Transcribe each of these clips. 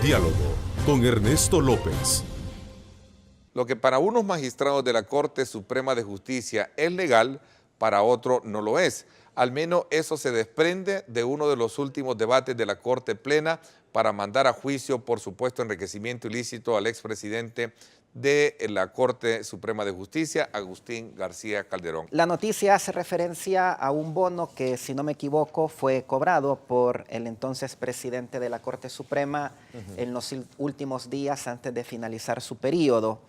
Diálogo con Ernesto López. Lo que para unos magistrados de la Corte Suprema de Justicia es legal, para otros no lo es. Al menos eso se desprende de uno de los últimos debates de la Corte Plena para mandar a juicio por supuesto enriquecimiento ilícito al expresidente de la Corte Suprema de Justicia, Agustín García Calderón. La noticia hace referencia a un bono que, si no me equivoco, fue cobrado por el entonces presidente de la Corte Suprema en los últimos días antes de finalizar su periodo.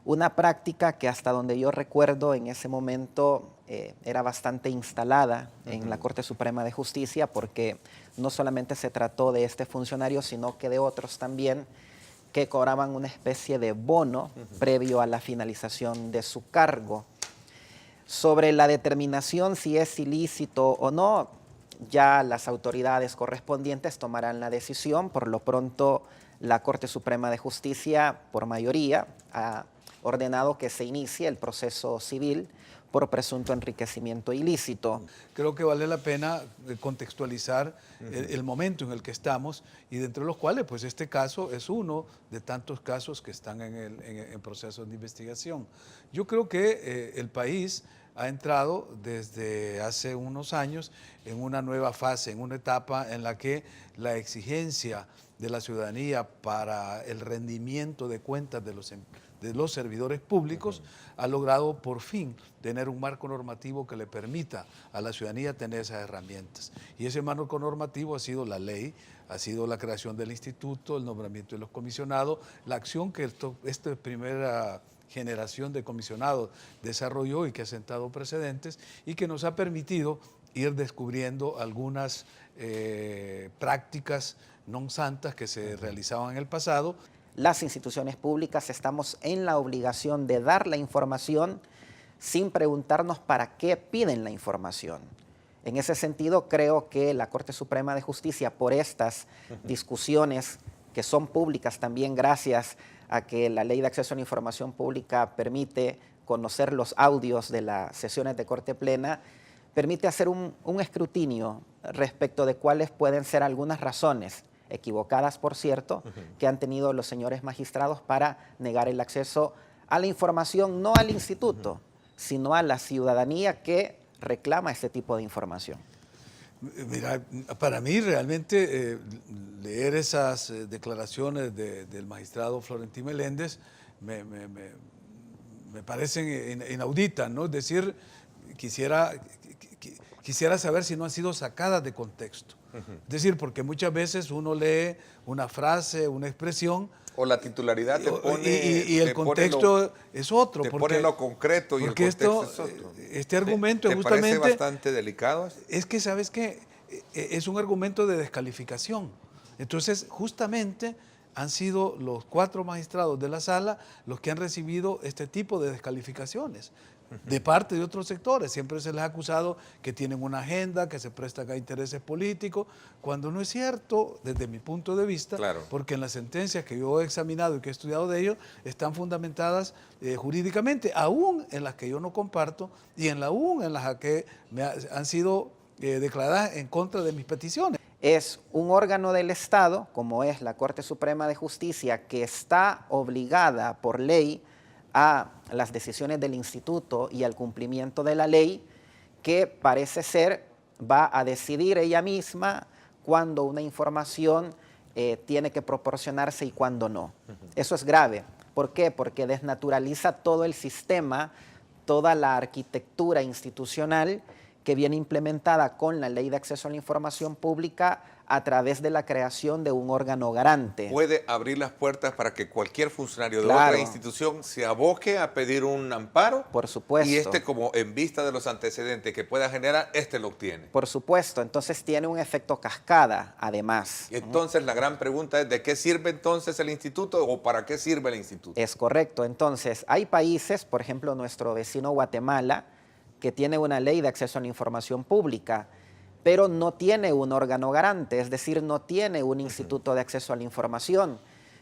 Una práctica que, hasta donde yo recuerdo, en ese momento era bastante instalada en la Corte Suprema de Justicia, porque no solamente se trató de este funcionario, sino que de otros también, que cobraban una especie de bono previo a la finalización de su cargo. Sobre la determinación si es ilícito o no, ya las autoridades correspondientes tomarán la decisión. Por lo pronto, la Corte Suprema de Justicia, por mayoría, ha ordenado que se inicie el proceso civil por presunto enriquecimiento ilícito. Creo que vale la pena contextualizar el momento en el que estamos, y dentro de los cuales pues este caso es uno de tantos casos que están en proceso de investigación. Yo creo que el país ha entrado desde hace unos años en una nueva fase, en una etapa en la que la exigencia de la ciudadanía para el rendimiento de cuentas de los servidores públicos ha logrado por fin tener un marco normativo que le permita a la ciudadanía tener esas herramientas. Y ese marco normativo ha sido la ley, ha sido la creación del instituto, el nombramiento de los comisionados, la acción que esta primera generación de comisionados desarrolló y que ha sentado precedentes y que nos ha permitido ir descubriendo algunas prácticas non santas que se realizaban en el pasado. Las instituciones públicas estamos en la obligación de dar la información sin preguntarnos para qué piden la información. En ese sentido, creo que la Corte Suprema de Justicia, por estas discusiones que son públicas también gracias a que la Ley de Acceso a la Información Pública permite conocer los audios de las sesiones de Corte Plena, permite hacer un escrutinio respecto de cuáles pueden ser algunas razones, equivocadas por cierto, que han tenido los señores magistrados para negar el acceso a la información, no al instituto, sino a la ciudadanía que reclama este tipo de información. Mira, para mí realmente leer esas declaraciones del magistrado Florentín Meléndez me parecen inauditas, ¿no? Es decir, quisiera saber si no han sido sacadas de contexto. Es decir, porque muchas veces uno lee una frase, una expresión, o la titularidad te pone, y el contexto es otro. Te pone lo concreto y el contexto es otro. Este argumento ¿Te justamente parece bastante delicado? Es que, ¿sabes qué? Es un argumento de descalificación. Entonces, justamente han sido los 4 magistrados de la sala los que han recibido este tipo de descalificaciones de parte de otros sectores. Siempre se les ha acusado que tienen una agenda, que se prestan a intereses políticos, cuando no es cierto desde mi punto de vista, claro, porque en las sentencias que yo he examinado y que he estudiado de ellos están fundamentadas jurídicamente, aún en las que yo no comparto y aún en las que han sido declaradas en contra de mis peticiones. Es un órgano del Estado, como es la Corte Suprema de Justicia, que está obligada por ley a las decisiones del instituto y al cumplimiento de la ley, que parece ser va a decidir ella misma cuándo una información tiene que proporcionarse y cuándo no. Eso es grave. ¿Por qué? Porque desnaturaliza todo el sistema, toda la arquitectura institucional que viene implementada con la Ley de Acceso a la Información Pública a través de la creación de un órgano garante. Puede abrir las puertas para que cualquier funcionario de Claro, otra institución se aboque a pedir un amparo. Por supuesto. Y como en vista de los antecedentes que pueda generar, lo obtiene. Por supuesto. Entonces tiene un efecto cascada, además. Entonces la gran pregunta es, ¿de qué sirve entonces el instituto o para qué sirve el instituto? Es correcto. Entonces, hay países, por ejemplo, nuestro vecino Guatemala, que tiene una ley de acceso a la información pública, pero no tiene un órgano garante, es decir, no tiene un instituto de acceso a la información.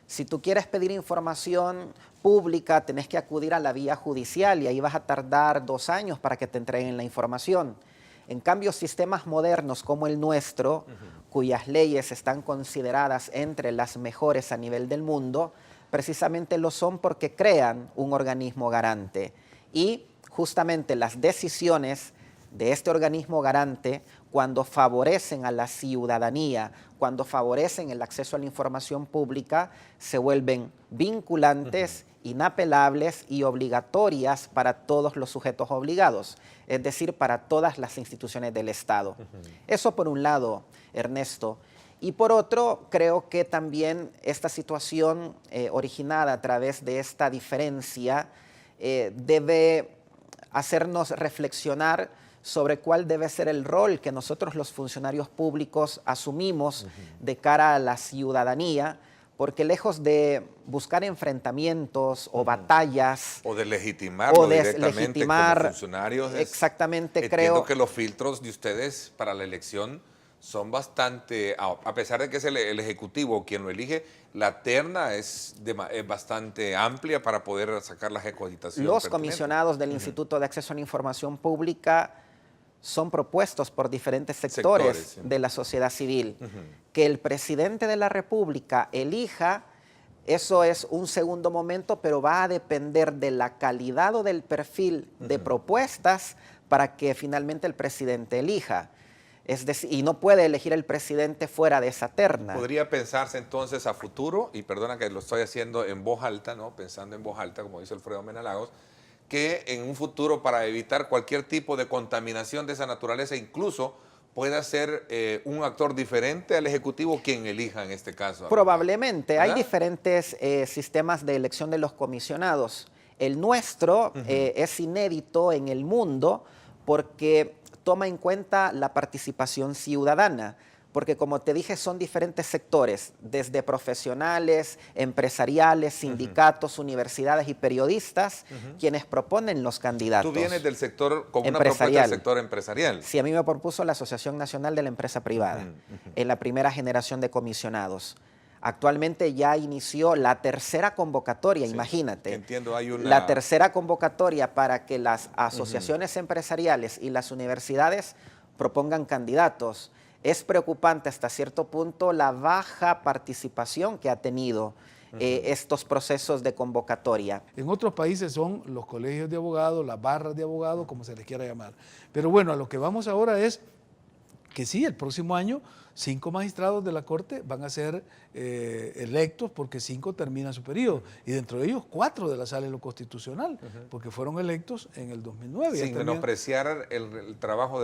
Si tú quieres pedir información pública, tenés que acudir a la vía judicial y ahí vas a tardar 2 años para que te entreguen la información. En cambio, sistemas modernos como el nuestro, cuyas leyes están consideradas entre las mejores a nivel del mundo, precisamente lo son porque crean un organismo garante. Y justamente las decisiones de este organismo garante, cuando favorecen a la ciudadanía, cuando favorecen el acceso a la información pública, se vuelven vinculantes, inapelables y obligatorias para todos los sujetos obligados, es decir, para todas las instituciones del Estado. Eso por un lado, Ernesto. Y por otro, creo que también esta situación originada a través de esta diferencia debe hacernos reflexionar sobre cuál debe ser el rol que nosotros los funcionarios públicos asumimos de cara a la ciudadanía, porque lejos de buscar enfrentamientos o batallas o de legitimarlo directamente como funcionarios, exactamente, entiendo que los filtros de ustedes para la elección son bastante, a pesar de que es el Ejecutivo quien lo elige, la terna es bastante amplia para poder sacar las cogitaciones. Los comisionados del Instituto de Acceso a la Información Pública son propuestos por diferentes sectores de la sociedad civil. Que el presidente de la República elija, eso es un segundo momento, pero va a depender de la calidad o del perfil de propuestas para que finalmente el presidente elija. Es decir, y no puede elegir el presidente fuera de esa terna. Podría pensarse entonces a futuro, y perdona que lo estoy haciendo en voz alta, ¿no? Pensando en voz alta, como dice Alfredo Mena Lagos, que en un futuro, para evitar cualquier tipo de contaminación de esa naturaleza, incluso pueda ser un actor diferente al Ejecutivo quien elija en este caso. Probablemente. ¿verdad? Hay diferentes sistemas de elección de los comisionados. El nuestro es inédito en el mundo porque toma en cuenta la participación ciudadana, porque como te dije son diferentes sectores, desde profesionales, empresariales, sindicatos, universidades y periodistas, quienes proponen los candidatos. Tú vienes del sector, como una propuesta del sector empresarial. Sí, a mí me propuso la Asociación Nacional de la Empresa Privada, en la primera generación de comisionados. Actualmente ya inició la tercera convocatoria, sí, imagínate. Entiendo, hay una... La tercera convocatoria para que las asociaciones empresariales y las universidades propongan candidatos. Es preocupante hasta cierto punto la baja participación que ha tenido estos procesos de convocatoria. En otros países son los colegios de abogados, las barras de abogados, como se les quiera llamar. Pero bueno, a lo que vamos ahora es que sí, el próximo año 5 magistrados de la Corte van a ser electos porque 5 terminan su periodo y dentro de ellos 4 de la Sala de lo Constitucional porque fueron electos en el 2009. Sin menospreciar el trabajo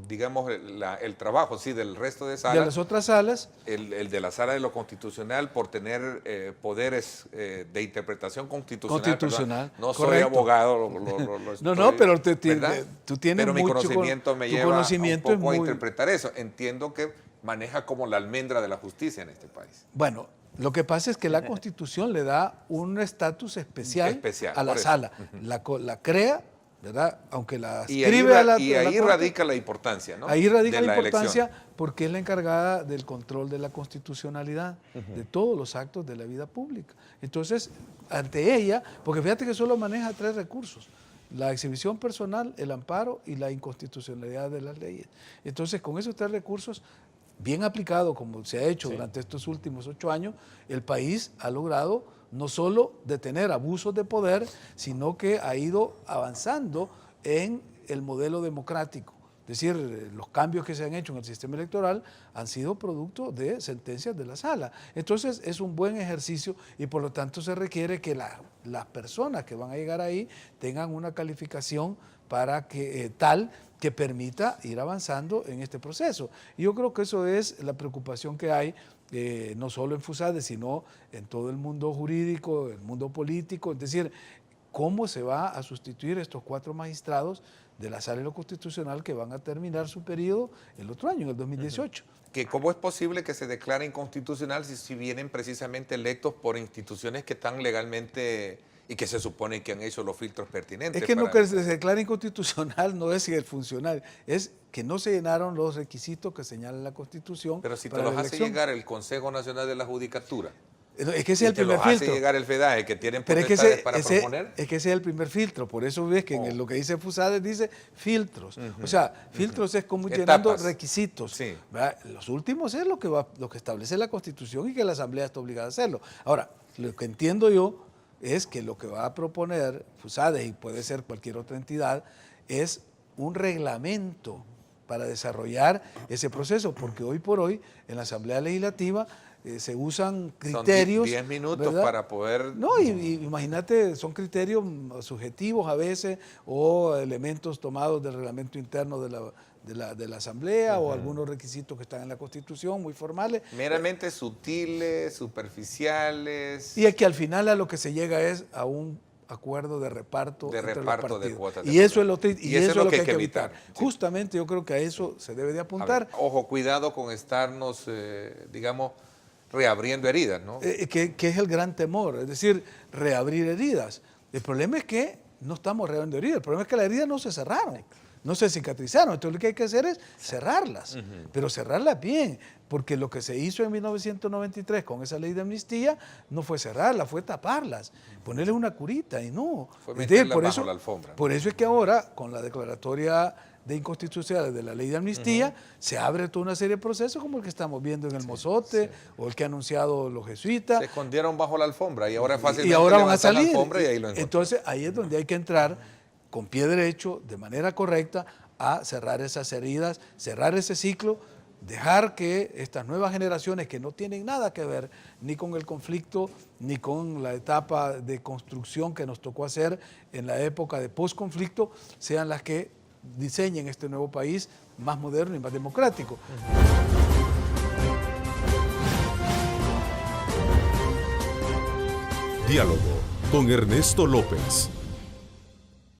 digamos el trabajo sí del resto de salas. De las otras salas. El de la Sala de lo Constitucional por tener poderes de interpretación constitucional. No correcto. soy abogado. No, pero tú tienes pero mucho, mi conocimiento me lleva un poco a muy... interpretar eso. Entiendo que maneja como la almendra de la justicia en este país. Bueno, lo que pasa es que la Constitución le da un estatus especial a la sala. La crea, ¿verdad? Aunque la adscribe a la Y ahí Corte, radica la importancia, ¿no? Ahí radica la importancia elección. Porque es la encargada del control de la constitucionalidad de todos los actos de la vida pública. Entonces, ante ella, porque fíjate que solo maneja 3 recursos. La exhibición personal, el amparo y la inconstitucionalidad de las leyes. Entonces, con esos 3 recursos, bien aplicados como se ha hecho durante estos últimos 8 años, el país ha logrado no solo detener abusos de poder, sino que ha ido avanzando en el modelo democrático. Es decir, los cambios que se han hecho en el sistema electoral han sido producto de sentencias de la sala. Entonces es un buen ejercicio y por lo tanto se requiere que las personas que van a llegar ahí tengan una calificación para que tal que permita ir avanzando en este proceso. Y yo creo que eso es la preocupación que hay, no solo en FUSADE, sino en todo el mundo jurídico, el mundo político, es decir, cómo se va a sustituir estos 4 magistrados de la Sala de lo Constitucional que van a terminar su periodo el otro año, en el 2018. Que ¿Cómo es posible que se declare inconstitucional si vienen precisamente electos por instituciones que están legalmente y que se supone que han hecho los filtros pertinentes? Es que no que se declare inconstitucional no es el funcionario, es que no se llenaron los requisitos que señala la Constitución. Pero si te para los la hace elección. llegar el Consejo Nacional de la Judicatura. Es que ese es el te primer los hace filtro. llegar el FEDAE, que tienen Pero potestades para proponer. es que ese es el primer filtro. Por eso ves que en lo que dice FUSADE dice filtros. O sea, filtros es como ir llenando Etapas. requisitos. Sí. ¿Verdad? Los últimos es lo que establece la Constitución y que la Asamblea está obligada a hacerlo. Ahora, lo que entiendo yo es que lo que va a proponer FUSADE, y puede ser cualquier otra entidad, es un reglamento para desarrollar ese proceso, porque hoy por hoy en la Asamblea Legislativa se usan criterios. Son 10 minutos, ¿verdad? para poder... No, y imagínate, son criterios subjetivos a veces o elementos tomados del reglamento interno de la Asamblea o algunos requisitos que están en la Constitución, muy formales. Meramente sutiles, superficiales. Y es que al final a lo que se llega es a un acuerdo de reparto De entre reparto los de partidos. cuotas. Y eso es lo que hay que evitar. evitar. Sí. Justamente yo creo que a eso se debe de A apuntar. ver, ojo, cuidado con estarnos, digamos, reabriendo heridas, ¿no? Que es el gran temor, es decir, reabrir heridas. El problema es que no estamos reabriendo heridas, el problema es que las heridas no se cerraron, no se cicatrizaron. Entonces lo que hay que hacer es cerrarlas, pero cerrarlas bien, porque lo que se hizo en 1993 con esa ley de amnistía no fue cerrarlas, fue taparlas, ponerles una curita y no. Fue Entonces, meterlas bajo la alfombra. Por eso es que ahora, con la declaratoria de inconstitucionalidad de la ley de amnistía, se abre toda una serie de procesos como el que estamos viendo en el Mozote o el que han anunciado los jesuitas. Se escondieron bajo la alfombra y ahora fácilmente Y ahora van a levantan salir. la alfombra y ahí lo encuentran. Entonces ahí es donde hay que entrar con pie derecho, de manera correcta, a cerrar esas heridas, cerrar ese ciclo, dejar que estas nuevas generaciones que no tienen nada que ver ni con el conflicto, ni con la etapa de construcción que nos tocó hacer en la época de posconflicto, sean las que diseñen este nuevo país más moderno y más democrático. Diálogo con Ernesto López.